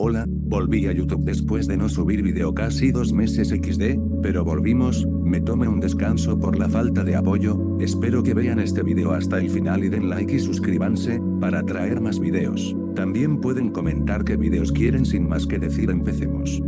Hola, volví a YouTube después de no subir video casi 2 meses XD, pero volvimos, me tomé un descanso por la falta de apoyo, espero que vean este video hasta el final y den like y suscríbanse, para traer más videos. También pueden comentar qué videos quieren. Sin más que decir, empecemos.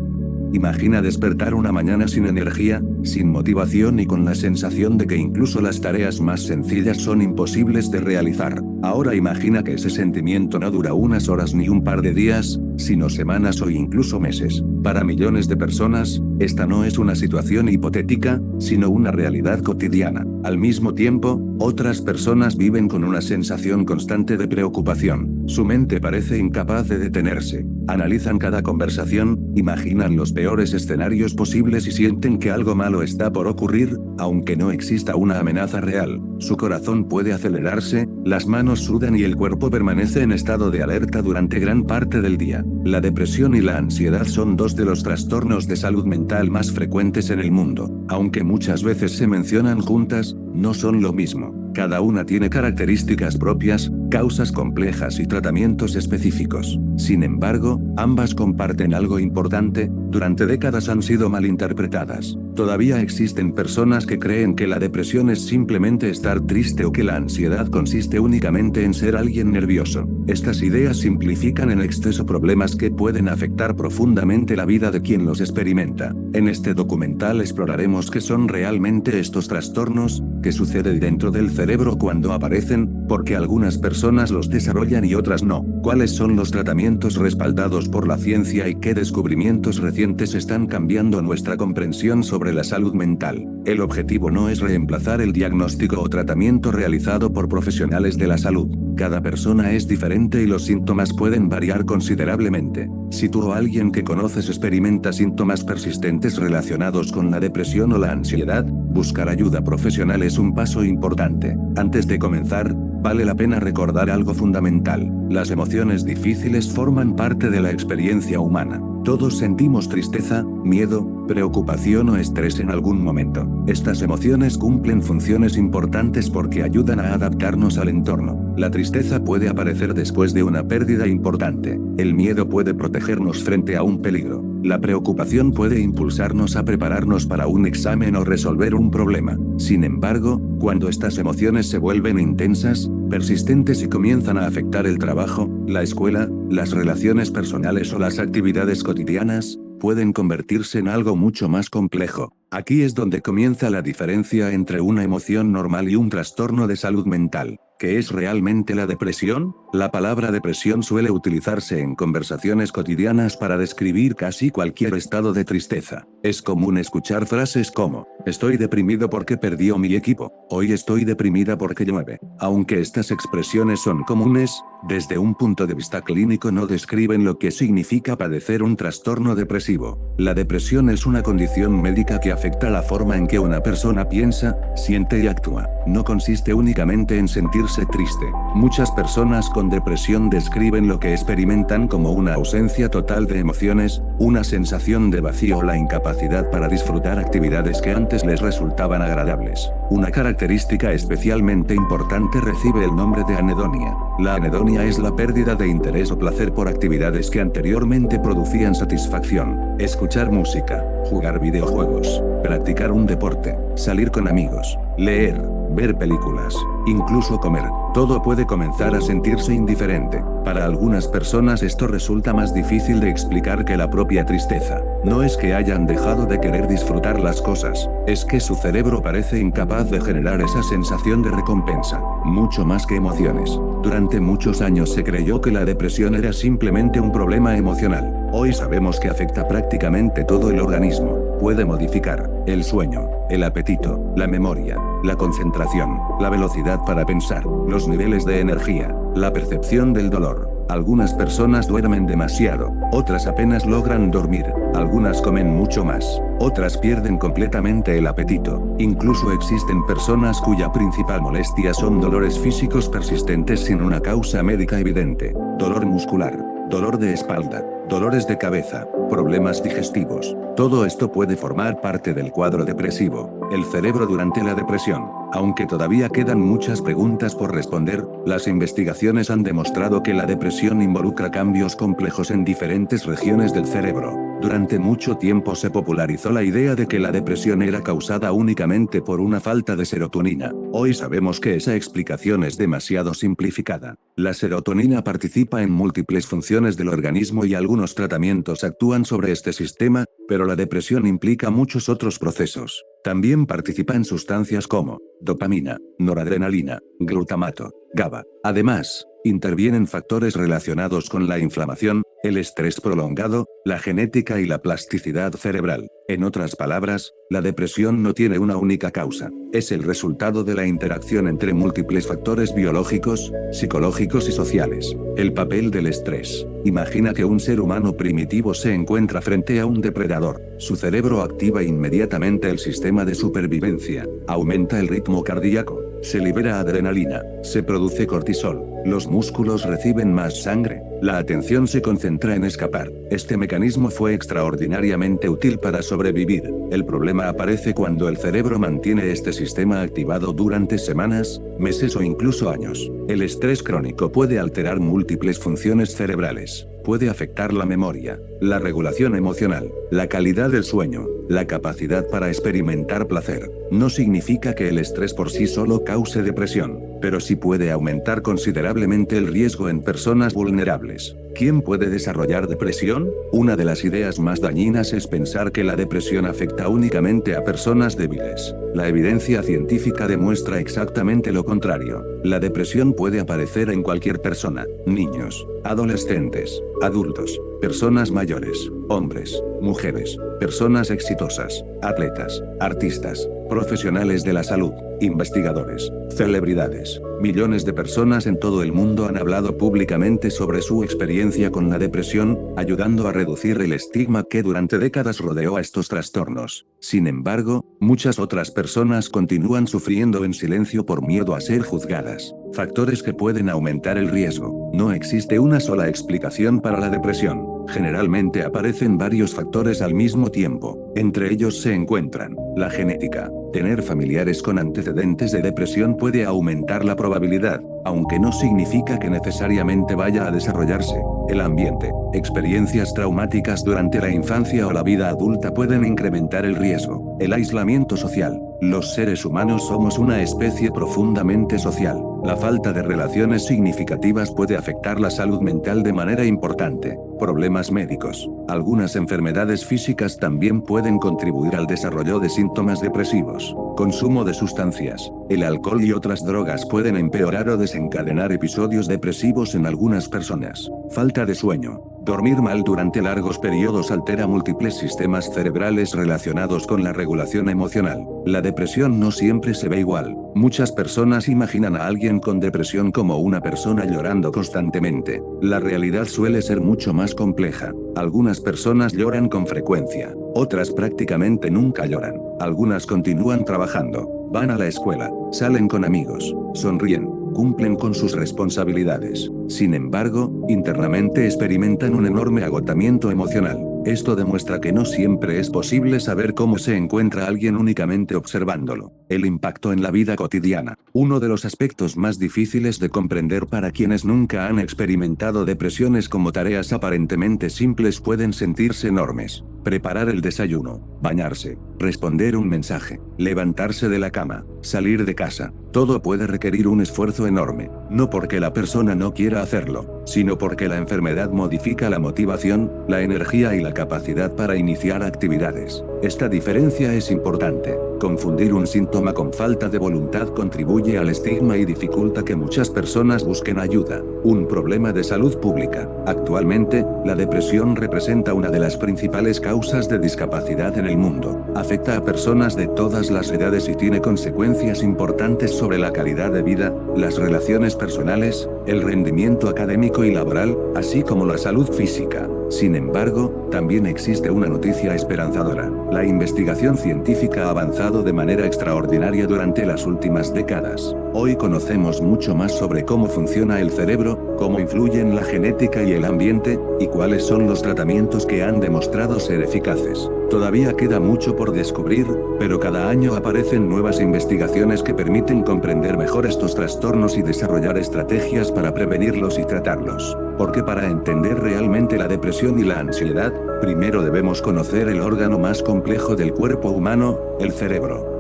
Imagina despertar una mañana sin energía, sin motivación y con la sensación de que incluso las tareas más sencillas son imposibles de realizar. Ahora imagina que ese sentimiento no dura unas horas ni un par de días, sino semanas o incluso meses. Para millones de personas, esta no es una situación hipotética, sino una realidad cotidiana. Al mismo tiempo, otras personas viven con una sensación constante de preocupación. Su mente parece incapaz de detenerse. Analizan cada conversación, imaginan los peores escenarios posibles y sienten que algo malo está por ocurrir, aunque no exista una amenaza real. Su corazón puede acelerarse, las manos sudan y el cuerpo permanece en estado de alerta durante gran parte del día. La depresión y la ansiedad son dos de los trastornos de salud mental más frecuentes en el mundo. Aunque muchas veces se mencionan juntas, no son lo mismo. Cada una tiene características propias, causas complejas y tratamientos específicos. Sin embargo, ambas comparten algo importante: durante décadas han sido malinterpretadas. Todavía existen personas que creen que la depresión es simplemente estar triste o que la ansiedad consiste únicamente en ser alguien nervioso. Estas ideas simplifican en exceso problemas que pueden afectar profundamente la vida de quien los experimenta. En este documental exploraremos qué son realmente estos trastornos, qué sucede dentro del cerebro cuando aparecen, por qué algunas personas los desarrollan y otras no, cuáles son los tratamientos respaldados por la ciencia y qué descubrimientos recientes están cambiando nuestra comprensión sobre la salud mental. El objetivo no es reemplazar el diagnóstico o tratamiento realizado por profesionales de la salud. Cada persona es diferente y los síntomas pueden variar considerablemente. Si tú o alguien que conoces experimenta síntomas persistentes relacionados con la depresión o la ansiedad, buscar ayuda profesional es un paso importante. Antes de comenzar, vale la pena recordar algo fundamental: las emociones difíciles forman parte de la experiencia humana. Todos sentimos tristeza, miedo, preocupación o estrés en algún momento. Estas emociones cumplen funciones importantes porque ayudan a adaptarnos al entorno. La tristeza puede aparecer después de una pérdida importante. El miedo puede protegernos frente a un peligro. La preocupación puede impulsarnos a prepararnos para un examen o resolver un problema. Sin embargo, cuando estas emociones se vuelven intensas, persistentes y comienzan a afectar el trabajo, la escuela, las relaciones personales o las actividades cotidianas, pueden convertirse en algo mucho más complejo. Aquí es donde comienza la diferencia entre una emoción normal y un trastorno de salud mental. ¿Qué es realmente la depresión? La palabra depresión suele utilizarse en conversaciones cotidianas para describir casi cualquier estado de tristeza. Es común escuchar frases como: estoy deprimido porque perdió mi equipo, hoy estoy deprimida porque llueve. Aunque estas expresiones son comunes, desde un punto de vista clínico no describen lo que significa padecer un trastorno depresivo. La depresión es una condición médica que afecta la forma en que una persona piensa, siente y actúa. No consiste únicamente en sentirse triste. Muchas personas con depresión describen lo que experimentan como una ausencia total de emociones, una sensación de vacío o la incapacidad para disfrutar actividades que antes les resultaban agradables. Una característica especialmente importante recibe el nombre de anedonia. La anedonia es la pérdida de interés o placer por actividades que anteriormente producían satisfacción. Escuchar música, jugar videojuegos, practicar un deporte, salir con amigos, leer, ver películas, incluso comer. Todo puede comenzar a sentirse indiferente. Para algunas personas esto resulta más difícil de explicar que la propia tristeza. No es que hayan dejado de querer disfrutar las cosas, es que su cerebro parece incapaz de generar esa sensación de recompensa, mucho más que emociones. Durante muchos años se creyó que la depresión era simplemente un problema emocional. Hoy sabemos que afecta prácticamente todo el organismo. Puede modificar el sueño, el apetito, la memoria, la concentración, la velocidad para pensar, los niveles de energía, la percepción del dolor. Algunas personas duermen demasiado, otras apenas logran dormir, algunas comen mucho más, otras pierden completamente el apetito. Incluso existen personas cuya principal molestia son dolores físicos persistentes sin una causa médica evidente: dolor muscular, dolor de espalda, dolores de cabeza, problemas digestivos. Todo esto puede formar parte del cuadro depresivo. El cerebro durante la depresión. Aunque todavía quedan muchas preguntas por responder, las investigaciones han demostrado que la depresión involucra cambios complejos en diferentes regiones del cerebro. Durante mucho tiempo se popularizó la idea de que la depresión era causada únicamente por una falta de serotonina. Hoy sabemos que esa explicación es demasiado simplificada. La serotonina participa en múltiples funciones del organismo y algunos tratamientos actúan sobre este sistema, pero la depresión implica muchos otros procesos. También participa en sustancias como dopamina, noradrenalina, glutamato, GABA. Además, intervienen factores relacionados con la inflamación, el estrés prolongado, la genética y la plasticidad cerebral. En otras palabras, la depresión no tiene una única causa. Es el resultado de la interacción entre múltiples factores biológicos, psicológicos y sociales. El papel del estrés. Imagina que un ser humano primitivo se encuentra frente a un depredador. Su cerebro activa inmediatamente el sistema de supervivencia, aumenta el ritmo cardíaco, se libera adrenalina, se produce cortisol, los músculos reciben más sangre, la atención se concentra en escapar. Este mecanismo fue extraordinariamente útil para sobrevivir. El problema aparece cuando el cerebro mantiene este sistema activado durante semanas, meses o incluso años. El estrés crónico puede alterar múltiples funciones cerebrales. Puede afectar la memoria, la regulación emocional, la calidad del sueño, la capacidad para experimentar placer. No significa que el estrés por sí solo cause depresión, pero sí puede aumentar considerablemente el riesgo en personas vulnerables. ¿Quién puede desarrollar depresión? Una de las ideas más dañinas es pensar que la depresión afecta únicamente a personas débiles. La evidencia científica demuestra exactamente lo contrario. La depresión puede aparecer en cualquier persona: niños, adolescentes, adultos, personas mayores, hombres, mujeres, personas exitosas, atletas, artistas, profesionales de la salud, investigadores, celebridades. Millones de personas en todo el mundo han hablado públicamente sobre su experiencia con la depresión, ayudando a reducir el estigma que durante décadas rodeó a estos trastornos. Sin embargo, muchas otras personas continúan sufriendo en silencio por miedo a ser juzgadas. Factores que pueden aumentar el riesgo. No existe una sola explicación para la depresión. Generalmente aparecen varios factores al mismo tiempo. Entre ellos se encuentran la genética. Tener familiares con antecedentes de depresión puede aumentar la probabilidad, aunque no significa que necesariamente vaya a desarrollarse. El ambiente. Experiencias traumáticas durante la infancia o la vida adulta pueden incrementar el riesgo. El aislamiento social. Los seres humanos somos una especie profundamente social. La falta de relaciones significativas puede afectar la salud mental de manera importante. Problemas médicos. Algunas enfermedades físicas también pueden contribuir al desarrollo de síntomas depresivos. Consumo de sustancias. El alcohol y otras drogas pueden empeorar o desencadenar episodios depresivos en algunas personas. Falta de sueño. Dormir mal durante largos periodos altera múltiples sistemas cerebrales relacionados con la regulación emocional. La depresión no siempre se ve igual. Muchas personas imaginan a alguien con depresión como una persona llorando constantemente. La realidad suele ser mucho más compleja. Algunas personas lloran con frecuencia. Otras prácticamente nunca lloran. Algunas continúan trabajando, van a la escuela, salen con amigos, sonríen, cumplen con sus responsabilidades. Sin embargo, internamente experimentan un enorme agotamiento emocional. Esto demuestra que no siempre es posible saber cómo se encuentra alguien únicamente observándolo. El impacto en la vida cotidiana. Uno de los aspectos más difíciles de comprender para quienes nunca han experimentado depresión es cómo tareas aparentemente simples pueden sentirse enormes. Preparar el desayuno, bañarse, responder un mensaje, levantarse de la cama, salir de casa. Todo puede requerir un esfuerzo enorme, no porque la persona no quiera hacerlo, sino porque la enfermedad modifica la motivación, la energía y la capacidad para iniciar actividades. Esta diferencia es importante. Confundir un síntoma con falta de voluntad contribuye al estigma y dificulta que muchas personas busquen ayuda. Un problema de salud pública. Actualmente, la depresión representa una de las principales causas de discapacidad en el mundo. Afecta a personas de todas las edades y tiene consecuencias importantes sobre la calidad de vida, las relaciones personales, el rendimiento académico y laboral, así como la salud física. Sin embargo, también existe una noticia esperanzadora. La investigación científica ha avanzado de manera extraordinaria durante las últimas décadas. Hoy conocemos mucho más sobre cómo funciona el cerebro, cómo influyen la genética y el ambiente, y cuáles son los tratamientos que han demostrado ser eficaces. Todavía queda mucho por descubrir, pero cada año aparecen nuevas investigaciones que permiten comprender mejor estos trastornos y desarrollar estrategias para prevenirlos y tratarlos. Porque para entender realmente la depresión y la ansiedad, primero debemos conocer el órgano más complejo del cuerpo humano, el cerebro.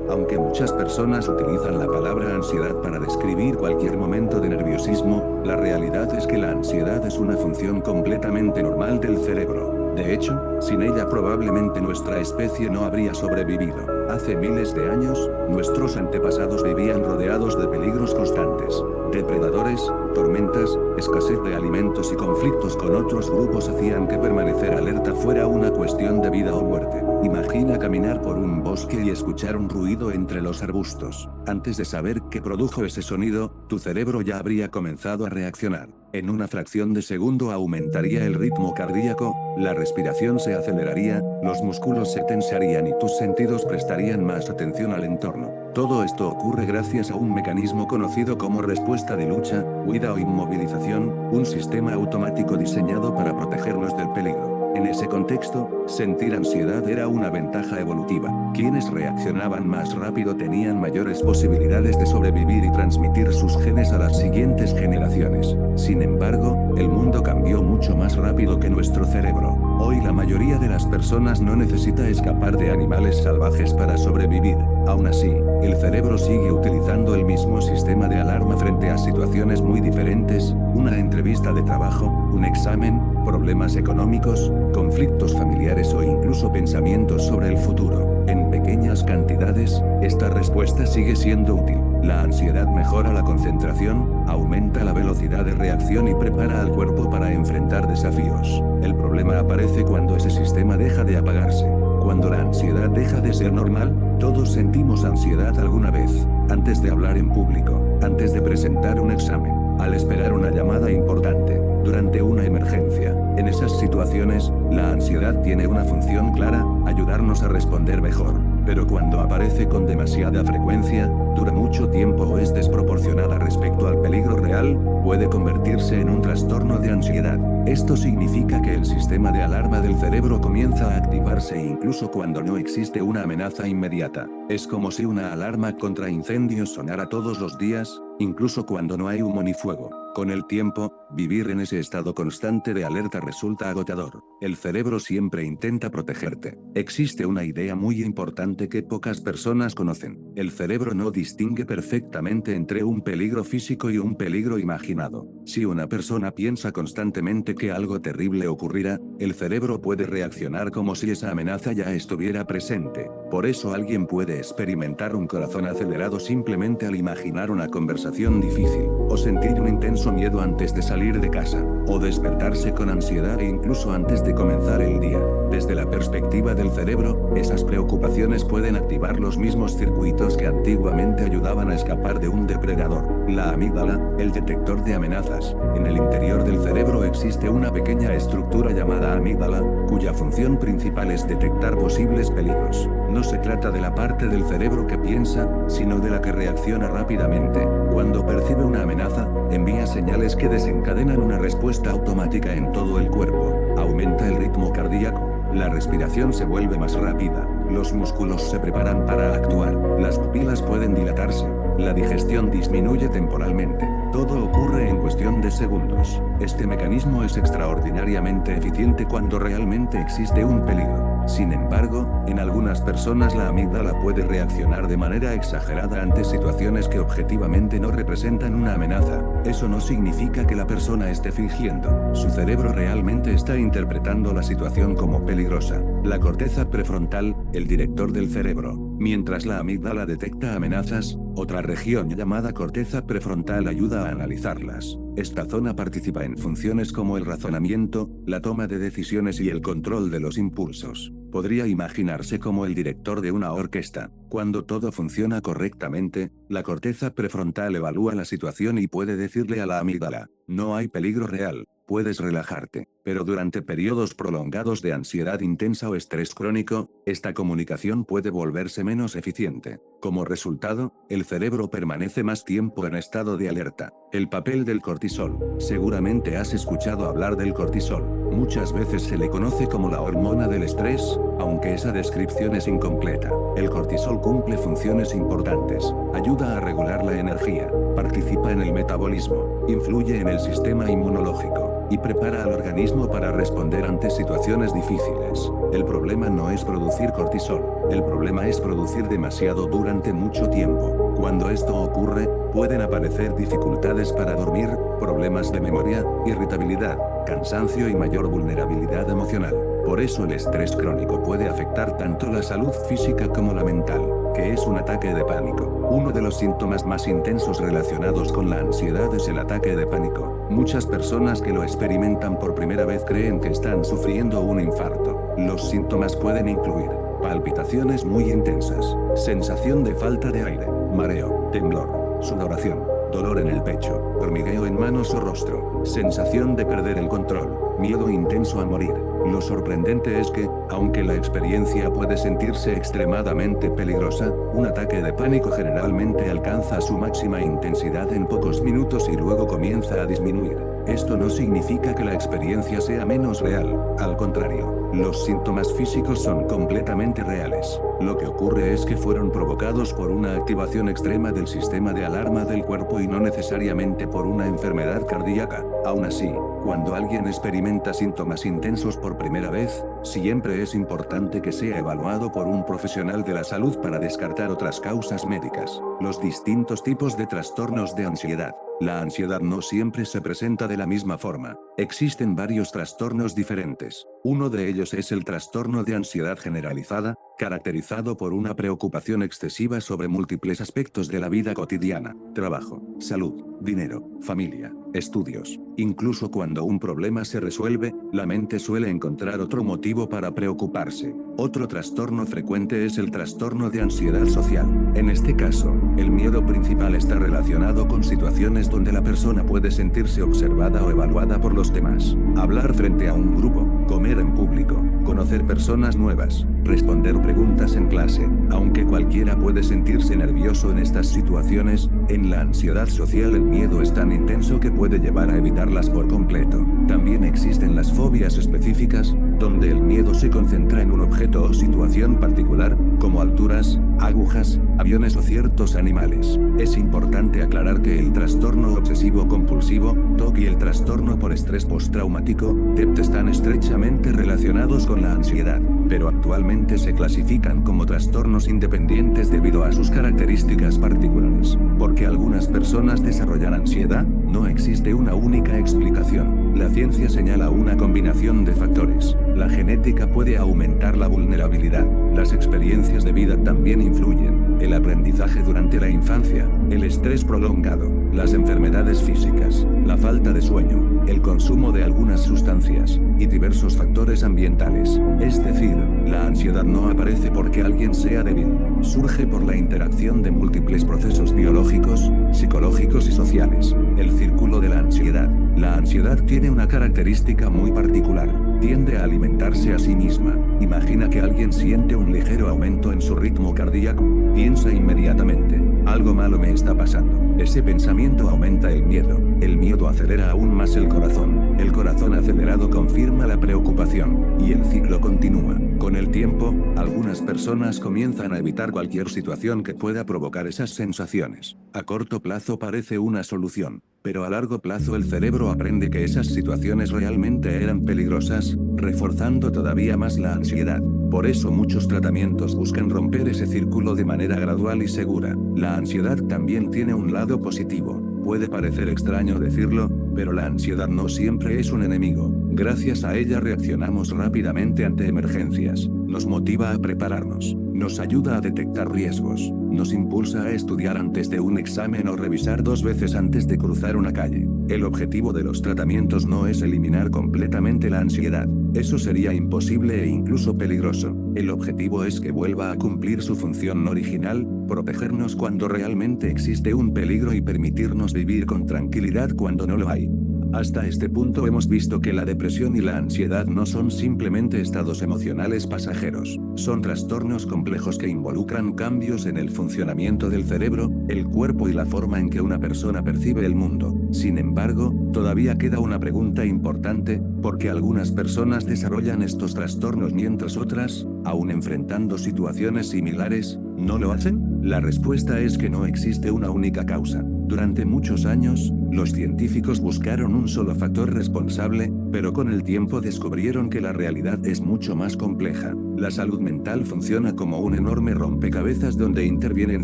Aunque muchas personas utilizan la palabra ansiedad para describir cualquier momento de nerviosismo, la realidad es que la ansiedad es una función completamente normal del cerebro. De hecho, sin ella probablemente nuestra especie no habría sobrevivido. Hace miles de años, nuestros antepasados vivían rodeados de peligros constantes. Depredadores, tormentas, escasez de alimentos y conflictos con otros grupos hacían que permanecer alerta fuera una cuestión de vida o muerte. Imagina caminar por un bosque y escuchar un ruido entre los arbustos. Antes de saber qué produjo ese sonido, tu cerebro ya habría comenzado a reaccionar. En una fracción de segundo aumentaría el ritmo cardíaco, la respiración se aceleraría, los músculos se tensarían y tus sentidos prestarían más atención al entorno. Todo esto ocurre gracias a un mecanismo conocido como respuesta de lucha, huida o inmovilización, un sistema automático diseñado para protegernos del peligro. En ese contexto, sentir ansiedad era una ventaja evolutiva. Quienes reaccionaban más rápido tenían mayores posibilidades de sobrevivir y transmitir sus genes a las siguientes generaciones. Sin embargo, el mundo cambió mucho más rápido que nuestro cerebro. Hoy la mayoría de las personas no necesita escapar de animales salvajes para sobrevivir. Aún así, el cerebro sigue utilizando el mismo sistema de alarma frente a situaciones muy diferentes, una entrevista de trabajo, un examen, problemas económicos, conflictos familiares o incluso pensamientos sobre el futuro. En pequeñas cantidades, esta respuesta sigue siendo útil. La ansiedad mejora la concentración, aumenta la velocidad de reacción y prepara al cuerpo para enfrentar desafíos. El problema aparece cuando ese sistema deja de apagarse. Cuando la ansiedad deja de ser normal, todos sentimos ansiedad alguna vez, antes de hablar en público, antes de presentar un examen, al esperar una llamada importante, durante una emergencia. En esas situaciones, la ansiedad tiene una función clara, ayudarnos a responder mejor. Pero cuando aparece con demasiada frecuencia, dura mucho tiempo o es desproporcionada respecto al peligro real, puede convertirse en un trastorno de ansiedad. Esto significa que el sistema de alarma del cerebro comienza a activarse incluso cuando no existe una amenaza inmediata. Es como si una alarma contra incendios sonara todos los días, incluso cuando no hay humo ni fuego. Con el tiempo, vivir en ese estado constante de alerta resulta agotador. El cerebro siempre intenta protegerte. Existe una idea muy importante que pocas personas conocen. El cerebro no distingue perfectamente entre un peligro físico y un peligro imaginado. Si una persona piensa constantemente que algo terrible ocurrirá, el cerebro puede reaccionar como si esa amenaza ya estuviera presente. Por eso alguien puede experimentar un corazón acelerado simplemente al imaginar una conversación difícil, o sentir un intenso miedo antes de salir de casa, o despertarse con ansiedad e incluso antes de comenzar el día. Desde la perspectiva del cerebro, esas preocupaciones pueden activar los mismos circuitos que antiguamente ayudaban a escapar de un depredador. La amígdala, el detector de amenazas. En el interior del cerebro existe una pequeña estructura llamada amígdala, cuya función principal es detectar posibles peligros. No se trata de la parte del cerebro que piensa, sino de la que reacciona rápidamente. Cuando percibe una amenaza, envía señales que desencadenan una respuesta automática en todo el cuerpo. Aumenta el ritmo cardíaco, la respiración se vuelve más rápida, los músculos se preparan para actuar, las pupilas pueden dilatarse, la digestión disminuye temporalmente. Todo ocurre en cuestión de segundos. Este mecanismo es extraordinariamente eficiente cuando realmente existe un peligro. Sin embargo, en algunas personas la amígdala puede reaccionar de manera exagerada ante situaciones que objetivamente no representan una amenaza. Eso no significa que la persona esté fingiendo. Su cerebro realmente está interpretando la situación como peligrosa. La corteza prefrontal, el director del cerebro. Mientras la amígdala detecta amenazas, otra región llamada corteza prefrontal ayuda a analizarlas. Esta zona participa en funciones como el razonamiento, la toma de decisiones y el control de los impulsos. Podría imaginarse como el director de una orquesta. Cuando todo funciona correctamente, la corteza prefrontal evalúa la situación y puede decirle a la amígdala, no hay peligro real, puedes relajarte, pero durante periodos prolongados de ansiedad intensa o estrés crónico, esta comunicación puede volverse menos eficiente. Como resultado, el cerebro permanece más tiempo en estado de alerta. El papel del cortisol. Seguramente has escuchado hablar del cortisol. Muchas veces se le conoce como la hormona del estrés, aunque esa descripción es incompleta. El cortisol cumple funciones importantes. Ayuda a regular la energía, participa en el metabolismo, influye en el sistema inmunológico, y prepara al organismo para responder ante situaciones difíciles. El problema no es producir cortisol, el problema es producir demasiado durante mucho tiempo. Cuando esto ocurre, pueden aparecer dificultades para dormir, problemas de memoria, irritabilidad, cansancio y mayor vulnerabilidad emocional. Por eso el estrés crónico puede afectar tanto la salud física como la mental, que es un ataque de pánico. Uno de los síntomas más intensos relacionados con la ansiedad es el ataque de pánico. Muchas personas que lo experimentan por primera vez creen que están sufriendo un infarto. Los síntomas pueden incluir palpitaciones muy intensas, sensación de falta de aire, mareo, temblor, sudoración, dolor en el pecho, hormigueo en manos o rostro, sensación de perder el control, miedo intenso a morir. Lo sorprendente es que, aunque la experiencia puede sentirse extremadamente peligrosa, un ataque de pánico generalmente alcanza su máxima intensidad en pocos minutos y luego comienza a disminuir. Esto no significa que la experiencia sea menos real, al contrario, los síntomas físicos son completamente reales. Lo que ocurre es que fueron provocados por una activación extrema del sistema de alarma del cuerpo y no necesariamente por una enfermedad cardíaca. Aún así, cuando alguien experimenta síntomas intensos por primera vez, siempre es importante que sea evaluado por un profesional de la salud para descartar otras causas médicas. Los distintos tipos de trastornos de ansiedad. La ansiedad no siempre se presenta de la misma forma. Existen varios trastornos diferentes. Uno de ellos es el trastorno de ansiedad generalizada, caracterizado por una preocupación excesiva sobre múltiples aspectos de la vida cotidiana: trabajo, salud, dinero, familia, estudios. Incluso cuando un problema se resuelve, la mente suele encontrar otro motivo para preocuparse. Otro trastorno frecuente es el trastorno de ansiedad social. En este caso, el miedo principal está relacionado con situaciones donde la persona puede sentirse observada o evaluada por los demás. Hablar frente a un grupo, comer en público, conocer personas nuevas, responder preguntas en clase. Aunque cualquiera puede sentirse nervioso en estas situaciones, en la ansiedad social el miedo es tan intenso que puede llevar a evitarlas por completo. También existen las fobias específicas, donde el miedo se concentra en un objeto o situación particular, como alturas, agujas, aviones o ciertos animales. Es importante aclarar que el trastorno obsesivo-compulsivo, TOC, y el trastorno por estrés postraumático, TEPT, están estrechamente relacionados con la ansiedad, pero actualmente se clasifican como trastornos independientes debido a sus características particulares. Porque algunas personas desarrollan ansiedad, no existe una única explicación. La ciencia señala una combinación de factores. La genética puede aumentar la vulnerabilidad. Las experiencias de vida también influyen. El aprendizaje durante la infancia, el estrés prolongado, las enfermedades físicas, la falta de sueño, el consumo de algunas sustancias, y diversos factores ambientales. Es decir, la ansiedad no aparece porque alguien sea débil. Surge por la interacción de múltiples procesos biológicos, psicológicos y sociales. El círculo de la ansiedad. La ansiedad tiene una característica muy particular. Tiende a alimentarse a sí misma. Imagina que alguien siente un ligero aumento en su ritmo cardíaco. Piensa inmediatamente: algo malo me está pasando. Ese pensamiento aumenta el miedo. El miedo acelera aún más el corazón. El corazón acelerado confirma la preocupación. Y el ciclo continúa. Con el tiempo, algunas personas comienzan a evitar cualquier situación que pueda provocar esas sensaciones. A corto plazo parece una solución, pero a largo plazo el cerebro aprende que esas situaciones realmente eran peligrosas, reforzando todavía más la ansiedad. Por eso muchos tratamientos buscan romper ese círculo de manera gradual y segura. La ansiedad también tiene un lado positivo. Puede parecer extraño decirlo, pero la ansiedad no siempre es un enemigo. Gracias a ella reaccionamos rápidamente ante emergencias, nos motiva a prepararnos, nos ayuda a detectar riesgos, nos impulsa a estudiar antes de un examen o revisar 2 veces antes de cruzar una calle. El objetivo de los tratamientos no es eliminar completamente la ansiedad. Eso sería imposible e incluso peligroso. El objetivo es que vuelva a cumplir su función original, protegernos cuando realmente existe un peligro y permitirnos vivir con tranquilidad cuando no lo hay. Hasta este punto hemos visto que la depresión y la ansiedad no son simplemente estados emocionales pasajeros, son trastornos complejos que involucran cambios en el funcionamiento del cerebro, el cuerpo y la forma en que una persona percibe el mundo. Sin embargo, todavía queda una pregunta importante: ¿por qué algunas personas desarrollan estos trastornos mientras otras, aun enfrentando situaciones similares, no lo hacen? La respuesta es que no existe una única causa. Durante muchos años, los científicos buscaron un solo factor responsable, pero con el tiempo descubrieron que la realidad es mucho más compleja. La salud mental funciona como un enorme rompecabezas donde intervienen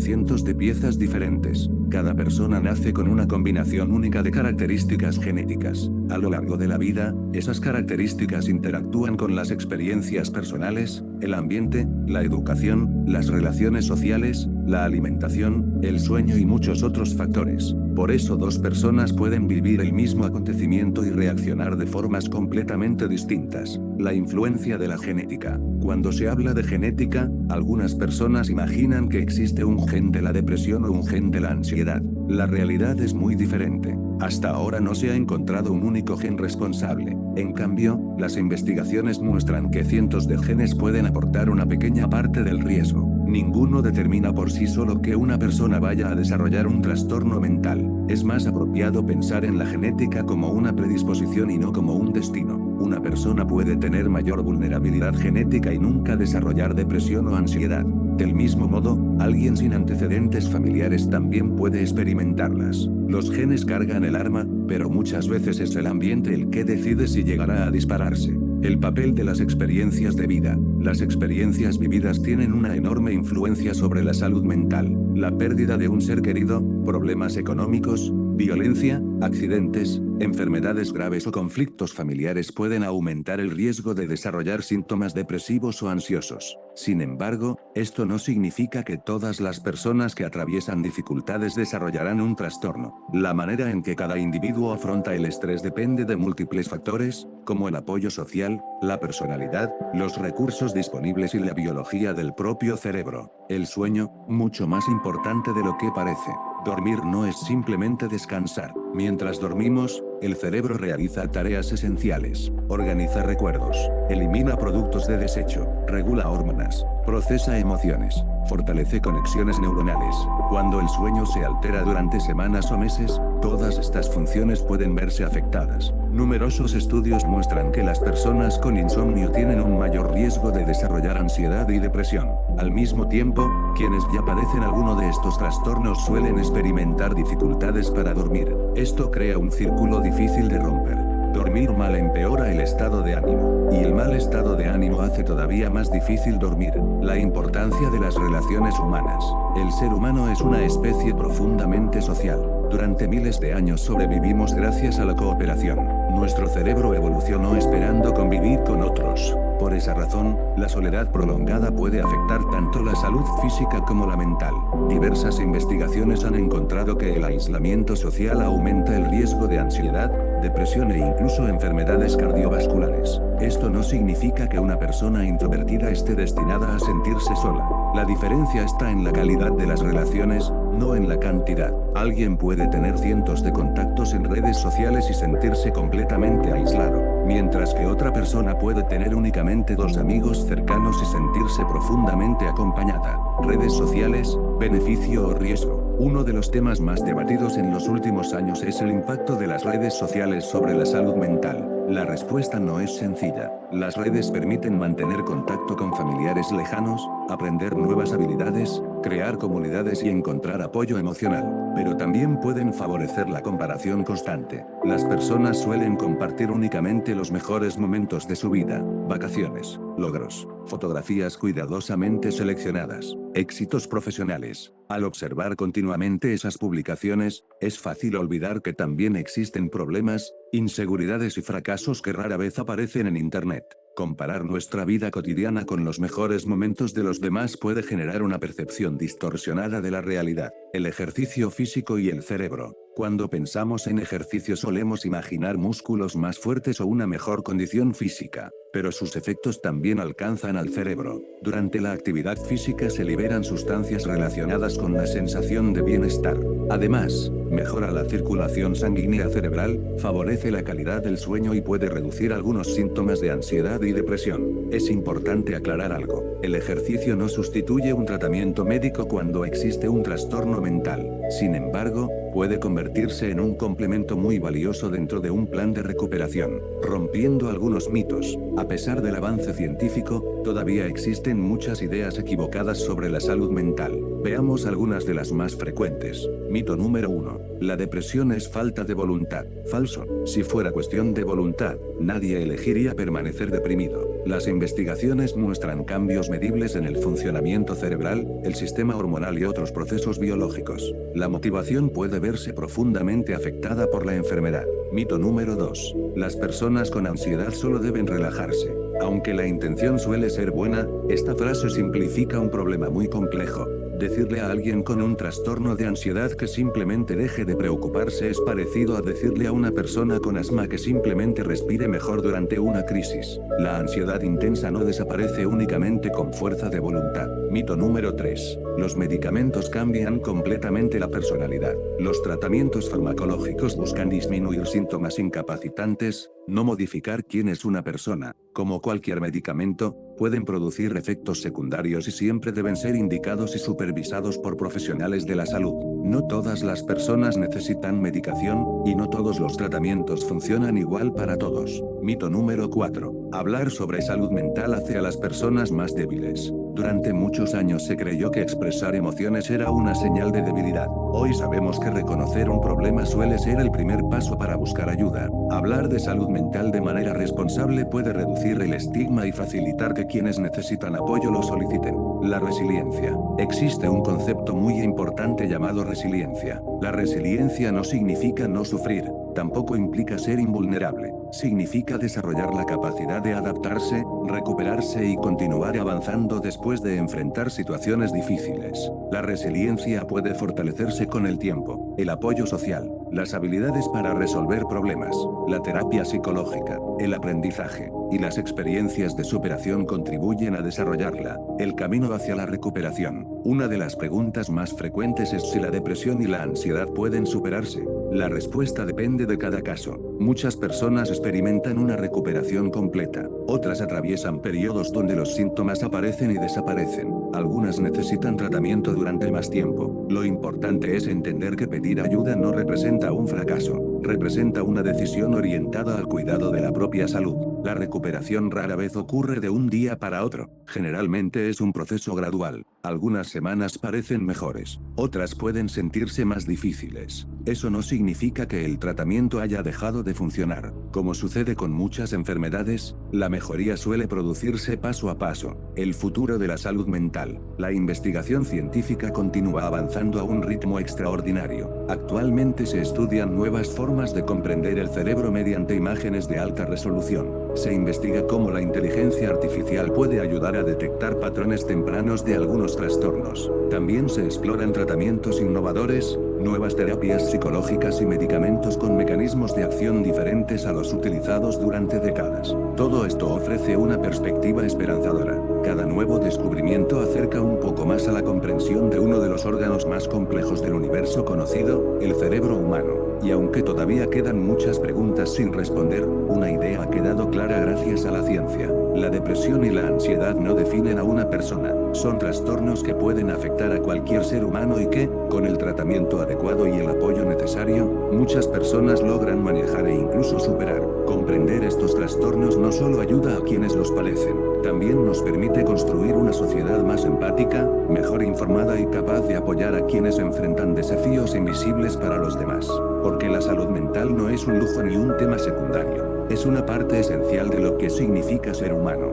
cientos de piezas diferentes. Cada persona nace con una combinación única de características genéticas. A lo largo de la vida, esas características interactúan con las experiencias personales, el ambiente, la educación, las relaciones sociales, la alimentación, el sueño y muchos otros factores. Por eso dos personas pueden vivir el mismo acontecimiento y reaccionar de formas completamente distintas. La influencia de la genética. Cuando se habla de genética, algunas personas imaginan que existe un gen de la depresión o un gen de la ansiedad. La realidad es muy diferente. Hasta ahora no se ha encontrado un único gen responsable. En cambio, las investigaciones muestran que cientos de genes pueden aportar una pequeña parte del riesgo. Ninguno determina por sí solo que una persona vaya a desarrollar un trastorno mental. Es más apropiado pensar en la genética como una predisposición y no como un destino. Una persona puede tener mayor vulnerabilidad genética y nunca desarrollar depresión o ansiedad. Del mismo modo, alguien sin antecedentes familiares también puede experimentarlas. Los genes cargan el arma, pero muchas veces es el ambiente el que decide si llegará a dispararse. El papel de las experiencias de vida. Las experiencias vividas tienen una enorme influencia sobre la salud mental. La pérdida de un ser querido, problemas económicos, violencia, accidentes, enfermedades graves o conflictos familiares pueden aumentar el riesgo de desarrollar síntomas depresivos o ansiosos. Sin embargo, esto no significa que todas las personas que atraviesan dificultades desarrollarán un trastorno. La manera en que cada individuo afronta el estrés depende de múltiples factores, como el apoyo social, la personalidad, los recursos disponibles y la biología del propio cerebro. El sueño, mucho más importante de lo que parece. Dormir no es simplemente descansar. Mientras dormimos, el cerebro realiza tareas esenciales. Organiza recuerdos, elimina productos de desecho, regula hormonas, procesa emociones, fortalece conexiones neuronales. Cuando el sueño se altera durante semanas o meses, todas estas funciones pueden verse afectadas. Numerosos estudios muestran que las personas con insomnio tienen un mayor riesgo de desarrollar ansiedad y depresión. Al mismo tiempo, quienes ya padecen alguno de estos trastornos suelen experimentar dificultades para dormir. Esto crea un círculo difícil de romper. Dormir mal empeora el estado de ánimo, y el mal estado de ánimo hace todavía más difícil dormir. La importancia de las relaciones humanas. El ser humano es una especie profundamente social. Durante miles de años sobrevivimos gracias a la cooperación. Nuestro cerebro evolucionó esperando convivir con otros. Por esa razón, la soledad prolongada puede afectar tanto la salud física como la mental. Diversas investigaciones han encontrado que el aislamiento social aumenta el riesgo de ansiedad, depresión e incluso enfermedades cardiovasculares. Esto no significa que una persona introvertida esté destinada a sentirse sola. La diferencia está en la calidad de las relaciones, no en la cantidad. Alguien puede tener cientos de contactos en redes sociales y sentirse completamente aislado, mientras que otra persona puede tener únicamente 2 amigos cercanos y sentirse profundamente acompañada. Redes sociales, beneficio o riesgo. Uno de los temas más debatidos en los últimos años es el impacto de las redes sociales sobre la salud mental. La respuesta no es sencilla. Las redes permiten mantener contacto con familiares lejanos, aprender nuevas habilidades, crear comunidades y encontrar apoyo emocional. Pero también pueden favorecer la comparación constante. Las personas suelen compartir únicamente los mejores momentos de su vida, vacaciones, logros, fotografías cuidadosamente seleccionadas, éxitos profesionales. Al observar continuamente esas publicaciones, es fácil olvidar que también existen problemas, inseguridades y fracasos que rara vez aparecen en Internet. Comparar nuestra vida cotidiana con los mejores momentos de los demás puede generar una percepción distorsionada de la realidad. El ejercicio físico y el cerebro. Cuando pensamos en ejercicio solemos imaginar músculos más fuertes o una mejor condición física, pero sus efectos también alcanzan al cerebro. Durante la actividad física se liberan sustancias relacionadas con la sensación de bienestar. Además, mejora la circulación sanguínea cerebral, favorece la calidad del sueño y puede reducir algunos síntomas de ansiedad y depresión. Es importante aclarar algo: el ejercicio no sustituye un tratamiento médico cuando existe un trastorno mental. Sin embargo, puede convertirse en un complemento muy valioso dentro de un plan de recuperación, rompiendo algunos mitos. A pesar del avance científico, todavía existen muchas ideas equivocadas sobre la salud mental. Veamos algunas de las más frecuentes. Mito número 1. La depresión es falta de voluntad. Falso. Si fuera cuestión de voluntad, nadie elegiría permanecer deprimido. Las investigaciones muestran cambios medibles en el funcionamiento cerebral, el sistema hormonal y otros procesos biológicos. La motivación puede verse profundamente afectada por la enfermedad. Mito número 2. Las personas con ansiedad solo deben relajarse. Aunque la intención suele ser buena, esta frase simplifica un problema muy complejo. Decirle a alguien con un trastorno de ansiedad que simplemente deje de preocuparse es parecido a decirle a una persona con asma que simplemente respire mejor durante una crisis. La ansiedad intensa no desaparece únicamente con fuerza de voluntad. Mito número 3. Los medicamentos cambian completamente la personalidad. Los tratamientos farmacológicos buscan disminuir síntomas incapacitantes, no modificar quién es una persona. Como cualquier medicamento, pueden producir efectos secundarios y siempre deben ser indicados y supervisados por profesionales de la salud. No todas las personas necesitan medicación, y no todos los tratamientos funcionan igual para todos. Mito número 4. Hablar sobre salud mental hace a las personas más débiles. Durante muchos años se creyó que expresar emociones era una señal de debilidad. Hoy sabemos que reconocer un problema suele ser el primer paso para buscar ayuda. Hablar de salud mental de manera responsable puede reducir el estigma y facilitar que quienes necesitan apoyo lo soliciten. La resiliencia. Existe un concepto muy importante llamado resiliencia. La resiliencia no significa no sufrir, tampoco implica ser invulnerable. Significa desarrollar la capacidad de adaptarse, recuperarse y continuar avanzando después de enfrentar situaciones difíciles. La resiliencia puede fortalecerse con el tiempo, el apoyo social, las habilidades para resolver problemas, la terapia psicológica, el aprendizaje y las experiencias de superación contribuyen a desarrollarla. El camino hacia la recuperación. Una de las preguntas más frecuentes es si la depresión y la ansiedad pueden superarse. La respuesta depende de cada caso. Muchas personas experimentan una recuperación completa. Otras atraviesan periodos donde los síntomas aparecen y desaparecen. Algunas necesitan tratamiento durante más tiempo. Lo importante es entender que pedir ayuda no representa un fracaso. Representa una decisión orientada al cuidado de la propia salud. La recuperación rara vez ocurre de un día para otro. Generalmente es un proceso gradual. Algunas semanas parecen mejores. Otras pueden sentirse más difíciles. Eso no significa que el tratamiento haya dejado de funcionar. Como sucede con muchas enfermedades, la mejoría suele producirse paso a paso. El futuro de la salud mental. La investigación científica continúa avanzando a un ritmo extraordinario. Actualmente se estudian nuevas formas de comprender el cerebro mediante imágenes de alta resolución. Se investiga cómo la inteligencia artificial puede ayudar a detectar patrones tempranos de algunos trastornos. También se exploran tratamientos innovadores, nuevas terapias psicológicas y medicamentos con mecanismos de acción diferentes a los utilizados durante décadas. Todo esto ofrece una perspectiva esperanzadora. Cada nuevo descubrimiento acerca un poco más a la comprensión de uno de los órganos más complejos del universo conocido, el cerebro humano. Y aunque todavía quedan muchas preguntas sin responder, una idea ha quedado clara gracias a la ciencia. La depresión y la ansiedad no definen a una persona, son trastornos que pueden afectar a cualquier ser humano y que, con el tratamiento adecuado y el apoyo necesario, muchas personas logran manejar e incluso superar. Comprender estos trastornos no solo ayuda a quienes los padecen, también nos permite construir una sociedad más empática, mejor informada y capaz de apoyar a quienes enfrentan desafíos invisibles para los demás. Porque la salud mental no es un lujo ni un tema secundario, es una parte esencial de lo que significa ser humano.